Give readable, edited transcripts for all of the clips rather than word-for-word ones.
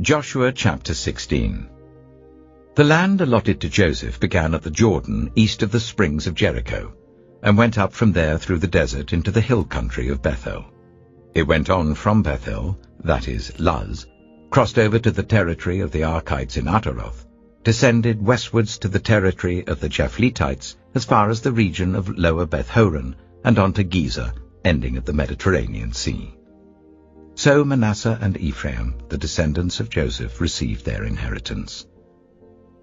Joshua chapter 16. The land allotted to Joseph began at the Jordan east of the springs of Jericho, and went up from there through the desert into the hill country of Bethel. It went on from Bethel, that is, Luz, crossed over to the territory of the Archites in Ataroth, descended westwards to the territory of the Japhletites as far as the region of Lower Beth-horon, and on to Gezer, ending at the Mediterranean Sea. So Manasseh and Ephraim, the descendants of Joseph, received their inheritance.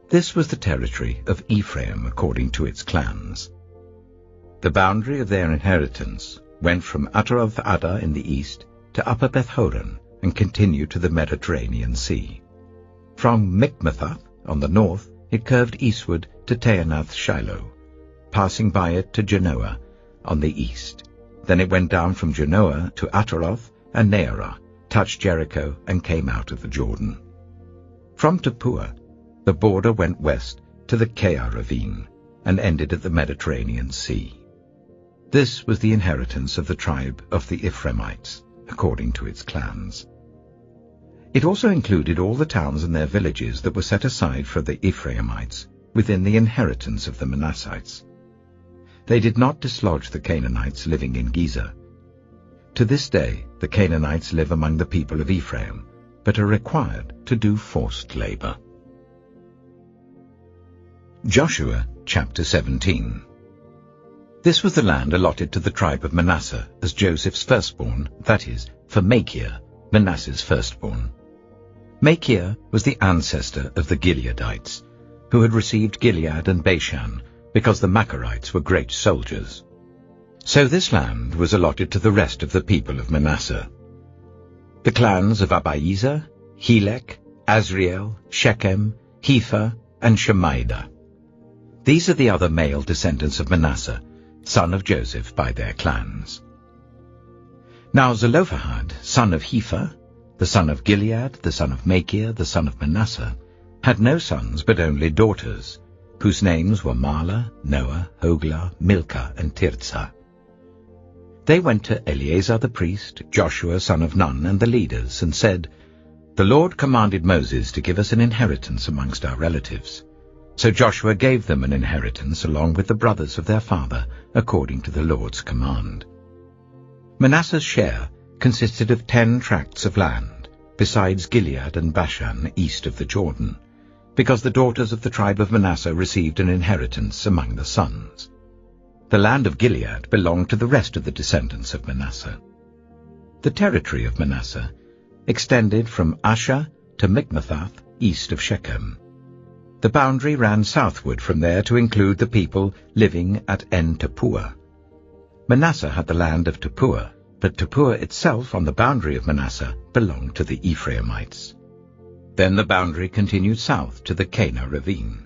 This was the territory of Ephraim according to its clans. The boundary of their inheritance went from Ataroth-Adar in the east to Upper Beth-horon and continued to the Mediterranean Sea. From Michmethath on the north it curved eastward to Taanath-Shiloh, passing by it to Genoa on the east. Then it went down from Genoa to Ataroth and Nearah, touched Jericho, and came out of the Jordan. From Tappuah, the border went west to the Keah ravine, and ended at the Mediterranean Sea. This was the inheritance of the tribe of the Ephraimites, according to its clans. It also included all the towns and their villages that were set aside for the Ephraimites within the inheritance of the Manassites. They did not dislodge the Canaanites living in Gezer. To this day the Canaanites live among the people of Ephraim, but are required to do forced labor. Joshua chapter 17. This was the land allotted to the tribe of Manasseh as Joseph's firstborn, that is, for Machir, Manasseh's firstborn. Machir was the ancestor of the Gileadites, who had received Gilead and Bashan, because the Machirites were great soldiers. So this land was allotted to the rest of the people of Manasseh. The clans of Abiezer, Helek, Azriel, Shechem, Hepher, and Shemaiah. These are the other male descendants of Manasseh, son of Joseph, by their clans. Now Zelophehad, son of Hepher, the son of Gilead, the son of Machir, the son of Manasseh, had no sons but only daughters, whose names were Mahlah, Noah, Hoglah, Milcah, and Tirzah. They went to Eleazar the priest, Joshua son of Nun, and the leaders, and said, "The Lord commanded Moses to give us an inheritance amongst our relatives." So Joshua gave them an inheritance along with the brothers of their father, according to the Lord's command. Manasseh's share consisted of 10 tracts of land, besides Gilead and Bashan east of the Jordan, because the daughters of the tribe of Manasseh received an inheritance among the sons. The land of Gilead belonged to the rest of the descendants of Manasseh. The territory of Manasseh extended from Asher to Michmethath east of Shechem. The boundary ran southward from there to include the people living at En-Tappuah. Manasseh had the land of Tappuah, but Tappuah itself on the boundary of Manasseh belonged to the Ephraimites. Then the boundary continued south to the Keah ravine.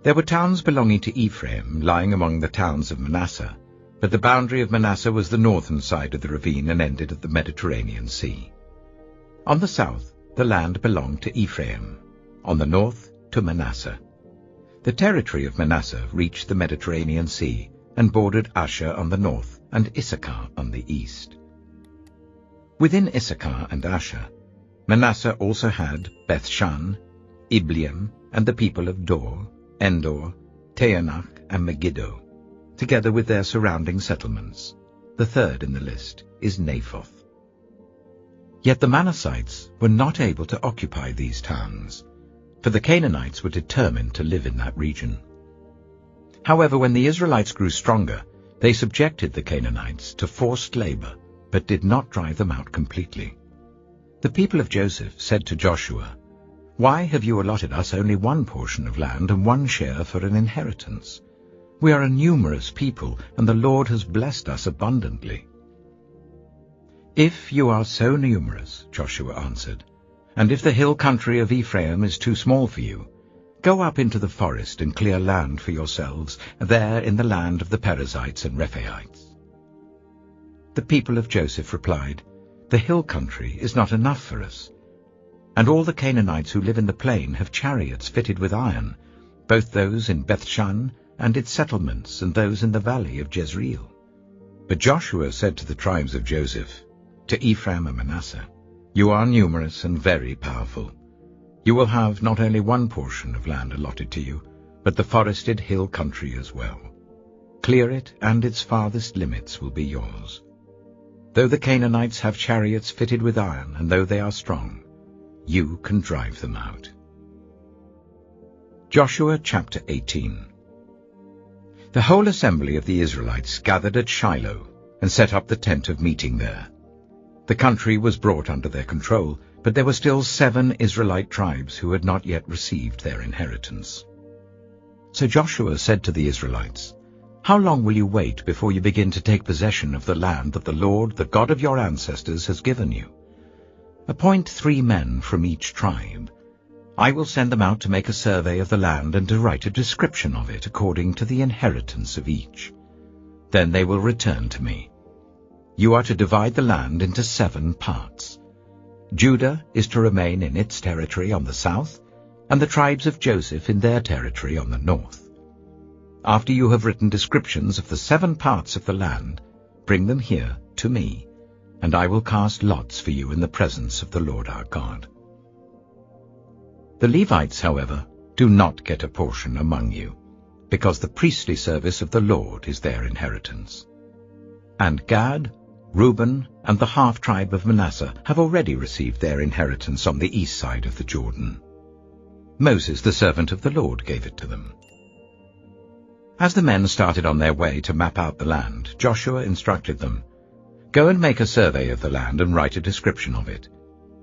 There were towns belonging to Ephraim lying among the towns of Manasseh, but the boundary of Manasseh was the northern side of the ravine and ended at the Mediterranean Sea. On the south the land belonged to Ephraim, on the north to Manasseh. The territory of Manasseh reached the Mediterranean Sea and bordered Asher on the north and Issachar on the east. Within Issachar and Asher, Manasseh also had Bethshan, Ibleam, and the people of Dor, Endor, Taanach, and Megiddo, together with their surrounding settlements. The third in the list is Naphoth. Yet the Manassites were not able to occupy these towns, for the Canaanites were determined to live in that region. However, when the Israelites grew stronger, they subjected the Canaanites to forced labor, but did not drive them out completely. The people of Joseph said to Joshua, "Why have you allotted us only one portion of land and one share for an inheritance? We are a numerous people, and the Lord has blessed us abundantly." "If you are so numerous," Joshua answered, "and if the hill country of Ephraim is too small for you, go up into the forest and clear land for yourselves there in the land of the Perizzites and Rephaites." The people of Joseph replied, "The hill country is not enough for us, and all the Canaanites who live in the plain have chariots fitted with iron, both those in Bethshan and its settlements and those in the valley of Jezreel." But Joshua said to the tribes of Joseph, to Ephraim and Manasseh, You are numerous and very powerful. You will have not only one portion of land allotted to you, but the forested hill country as well. Clear it, and its farthest limits will be yours. Though the Canaanites have chariots fitted with iron, and though they are strong, you can drive them out. Joshua chapter 18. The whole assembly of the Israelites gathered at Shiloh and set up the tent of meeting there. The country was brought under their control, but there were still 7 Israelite tribes who had not yet received their inheritance. So Joshua said to the Israelites, "How long will you wait before you begin to take possession of the land that the Lord, the God of your ancestors, has given you? Appoint 3 men from each tribe. I will send them out to make a survey of the land and to write a description of it according to the inheritance of each. Then they will return to me. You are to divide the land into 7 parts. Judah is to remain in its territory on the south, and the tribes of Joseph in their territory on the north. After you have written descriptions of the 7 parts of the land, bring them here to me, and I will cast lots for you in the presence of the Lord our God. The Levites, however, do not get a portion among you, because the priestly service of the Lord is their inheritance. And Gad, Reuben, and the half-tribe of Manasseh have already received their inheritance on the east side of the Jordan. Moses, the servant of the Lord, gave it to them." As the men started on their way to map out the land, Joshua instructed them, "Go and make a survey of the land and write a description of it.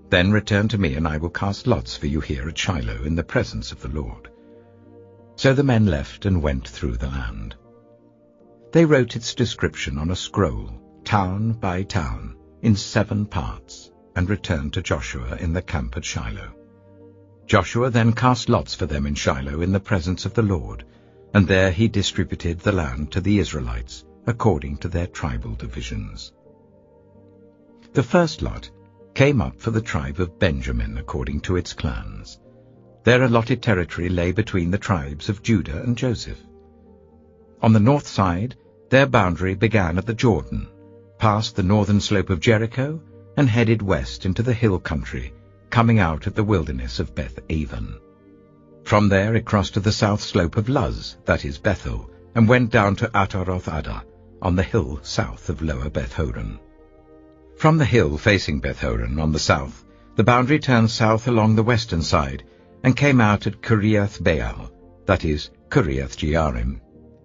Then return to me, and I will cast lots for you here at Shiloh in the presence of the Lord." So the men left and went through the land. They wrote its description on a scroll, town by town, in 7 parts, and returned to Joshua in the camp at Shiloh. Joshua then cast lots for them in Shiloh in the presence of the Lord, and there he distributed the land to the Israelites according to their tribal divisions. The first lot came up for the tribe of Benjamin according to its clans. Their allotted territory lay between the tribes of Judah and Joseph. On the north side, their boundary began at the Jordan, passed the northern slope of Jericho, and headed west into the hill country, coming out at the wilderness of Beth-aven. From there it crossed to the south slope of Luz, that is Bethel, and went down to Ataroth-Adah, on the hill south of Lower Beth-horon. From the hill facing Beth-horon on the south, the boundary turned south along the western side, and came out at Kiriath-Baal, that is Kiriath-Jearim,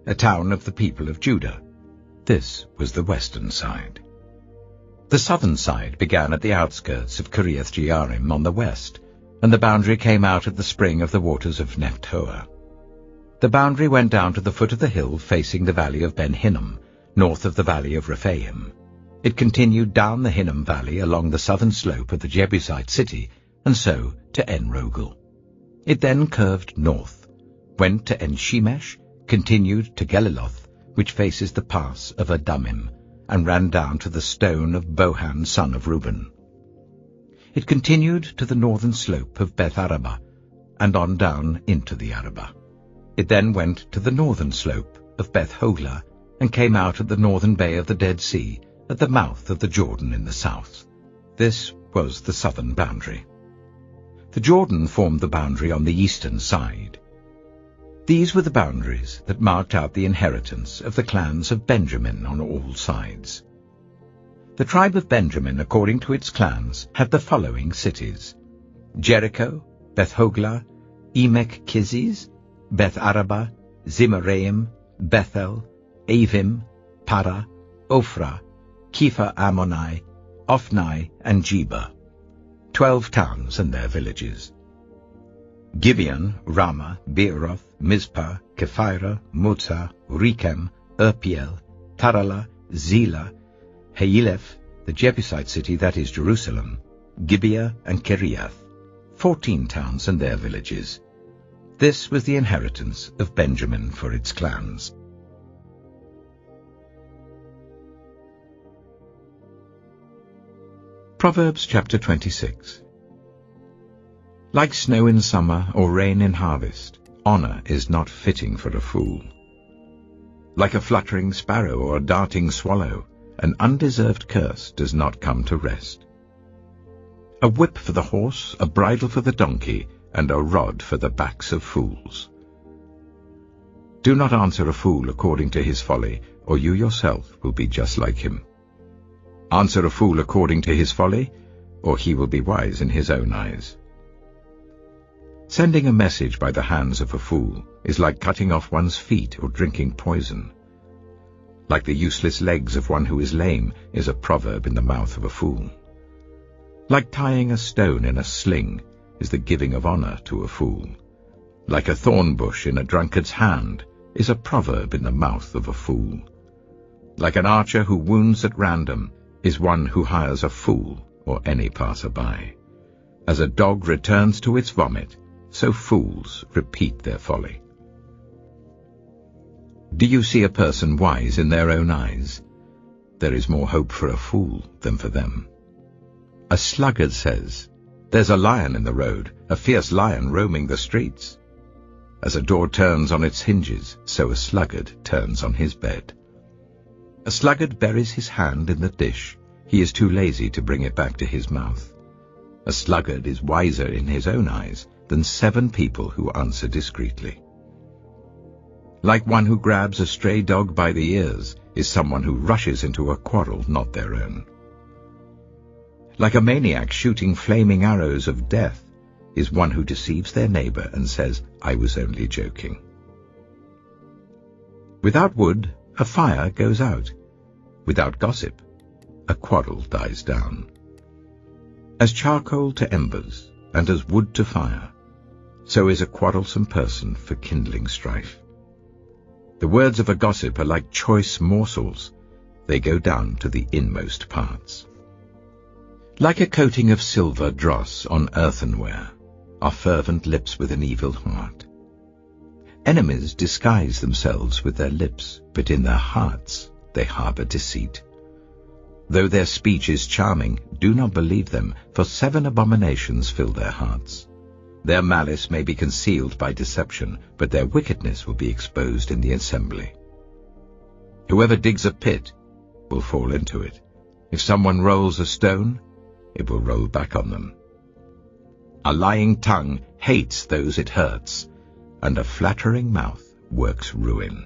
a town of the people of Judah. This was the western side. The southern side began at the outskirts of Kiriath-Jearim on the west, and the boundary came out at the spring of the waters of Nephtoah. The boundary went down to the foot of the hill facing the valley of Ben-Hinnom, north of the valley of Rephaim. It continued down the Hinnom valley along the southern slope of the Jebusite city, and so to En-Rogel. It then curved north, went to En-Shemesh, continued to Geliloth, which faces the pass of Adumim, and ran down to the stone of Bohan son of Reuben. It continued to the northern slope of Beth-Arabah, and on down into the Arabah. It then went to the northern slope of Beth-Hoglah, and came out at the northern bay of the Dead Sea, at the mouth of the Jordan in the south. This was the southern boundary. The Jordan formed the boundary on the eastern side. These were the boundaries that marked out the inheritance of the clans of Benjamin on all sides. The tribe of Benjamin, according to its clans, had the following cities: Jericho, Beth-Hoglah, Emek-Keziz, Beth-Arabah, Zimaraim, Bethel, Avim, Para, Ophrah, Kepha-Ammoni, Ophni, and Geba, 12 towns and their villages. Gibeon, Ramah, Beeroth, Mizpah, Kephirah, Mozah, Rechem, Urpiel, Taralah, Zelah, Haeleph, the Jebusite city, that is Jerusalem, Gibeah and Kiriath, 14 towns and their villages. This was the inheritance of Benjamin for its clans. Proverbs chapter 26. Like snow in summer or rain in harvest, honor is not fitting for a fool. Like a fluttering sparrow or a darting swallow, an undeserved curse does not come to rest. A whip for the horse, a bridle for the donkey, and a rod for the backs of fools. Do not answer a fool according to his folly, or you yourself will be just like him. Answer a fool according to his folly, or he will be wise in his own eyes. Sending a message by the hands of a fool is like cutting off one's feet or drinking poison. Like the useless legs of one who is lame is a proverb in the mouth of a fool. Like tying a stone in a sling is the giving of honor to a fool. Like a thorn bush in a drunkard's hand is a proverb in the mouth of a fool. Like an archer who wounds at random is one who hires a fool or any passer-by. As a dog returns to its vomit, so fools repeat their folly. Do you see a person wise in their own eyes? There is more hope for a fool than for them. A sluggard says, "There's a lion in the road, a fierce lion roaming the streets." As a door turns on its hinges, so a sluggard turns on his bed. A sluggard buries his hand in the dish. He is too lazy to bring it back to his mouth. A sluggard is wiser in his own eyes than 7 people who answer discreetly. Like one who grabs a stray dog by the ears is someone who rushes into a quarrel not their own. Like a maniac shooting flaming arrows of death is one who deceives their neighbor and says, "I was only joking." Without wood, a fire goes out. Without gossip, a quarrel dies down. As charcoal to embers, and as wood to fire, so is a quarrelsome person for kindling strife. The words of a gossip are like choice morsels. They go down to the inmost parts. Like a coating of silver dross on earthenware are fervent lips with an evil heart. Enemies disguise themselves with their lips, but in their hearts they harbor deceit. Though their speech is charming, do not believe them, for 7 abominations fill their hearts. Their malice may be concealed by deception, but their wickedness will be exposed in the assembly. Whoever digs a pit will fall into it. If someone rolls a stone, it will roll back on them. A lying tongue hates those it hurts, and a flattering mouth works ruin.